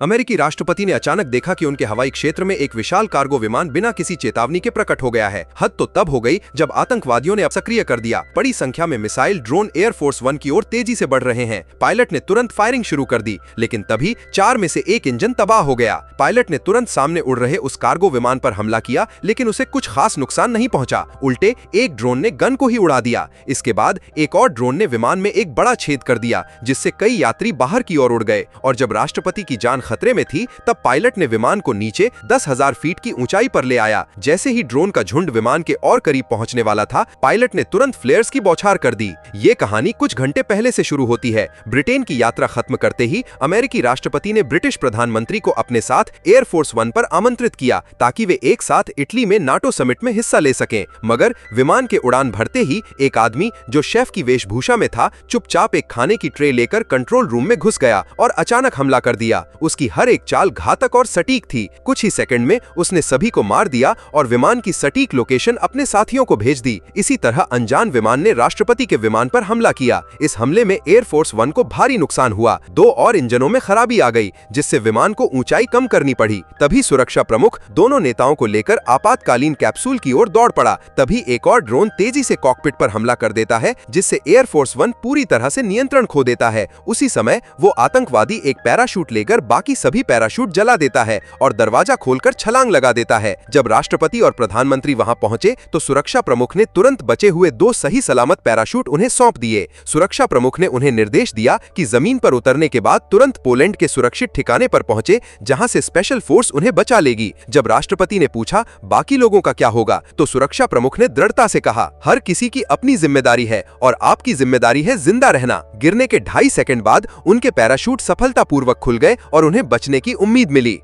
अमेरिकी राष्ट्रपति ने अचानक देखा कि उनके हवाई क्षेत्र में एक विशाल कार्गो विमान बिना किसी चेतावनी के प्रकट हो गया है। हद तो तब हो गई जब आतंकवादियों ने अब सक्रिय कर दिया। बड़ी संख्या में मिसाइल ड्रोन एयरफोर्स वन की ओर तेजी से बढ़ रहे हैं। पायलट ने तुरंत फायरिंग शुरू कर दी, लेकिन तभी 4 में से एक इंजन तबाह हो गया। पायलट ने तुरंत सामने उड़ रहे उस कार्गो विमान पर हमला किया, लेकिन उसे कुछ खास नुकसान नहीं पहुंचा। उल्टे एक ड्रोन ने गन को ही उड़ा दिया। इसके बाद एक और ड्रोन ने विमान में एक बड़ा छेद कर दिया, जिससे कई यात्री बाहर की ओर उड़ गए। और जब राष्ट्रपति की जान खतरे में थी, तब पायलट ने विमान को नीचे 10,000 फीट की ऊंचाई पर ले आया। जैसे ही ड्रोन का झुंड विमान के और करीब पहुंचने वाला था, पायलट ने तुरंत फ्लेयर्स की बौछार कर दी। ये कहानी कुछ घंटे पहले से शुरू होती है। ब्रिटेन की यात्रा खत्म करते ही अमेरिकी राष्ट्रपति ने ब्रिटिश प्रधानमंत्री को अपने साथ एयरफोर्स वन पर आमंत्रित किया, ताकि वे एक साथ इटली में नाटो समिट में हिस्सा ले सकें। मगर विमान के उड़ान भरते ही एक आदमी जो शेफ की वेशभूषा में था, चुपचाप एक खाने की ट्रे लेकर कंट्रोल रूम में घुस गया और अचानक हमला कर दिया। उसकी हर एक चाल घातक और सटीक थी। कुछ ही सेकंड में उसने सभी को मार दिया और विमान की सटीक लोकेशन अपने साथियों को भेज दी। इसी तरह अनजान विमान ने राष्ट्रपति के विमान पर हमला किया। इस हमले में एयरफोर्स वन को भारी नुकसान हुआ। 2 और इंजनों में खराबी आ गई, जिससे विमान को ऊंचाई कम करनी पड़ी। तभी सुरक्षा प्रमुख दोनों नेताओं को लेकर आपातकालीन कैप्सूल की ओर दौड़ पड़ा। तभी एक और ड्रोन तेजी से कॉकपिट पर हमला कर देता है, जिससे एयरफोर्स वन पूरी तरह से नियंत्रण खो देता है। उसी समय वो आतंकवादी एक पैराशूट लेकर बाकी सभी पैराशूट जला देता है और दरवाजा खोलकर छलांग लगा देता है। जब राष्ट्रपति और प्रधानमंत्री वहां पहुंचे, तो सुरक्षा प्रमुख ने तुरंत बचे हुए 2 सही सलामत पैराशूट उन्हें सौंप दिए। सुरक्षा प्रमुख ने उन्हें निर्देश दिया कि जमीन पर उतरने के बाद तुरंत पोलैंड के सुरक्षित ठिकाने पर पहुंचे, जहां से स्पेशल फोर्स उन्हें बचा लेगी। जब राष्ट्रपति ने पूछा बाकी लोगों का क्या होगा, तो सुरक्षा प्रमुख ने दृढ़ता से कहा, हर किसी की अपनी जिम्मेदारी है और आपकी जिम्मेदारी है जिंदा रहना। गिरने के 2.5 सेकंड बाद उनके पैराशूट सफलतापूर्वक खुल गए और उन्हें बचने की उम्मीद मिली।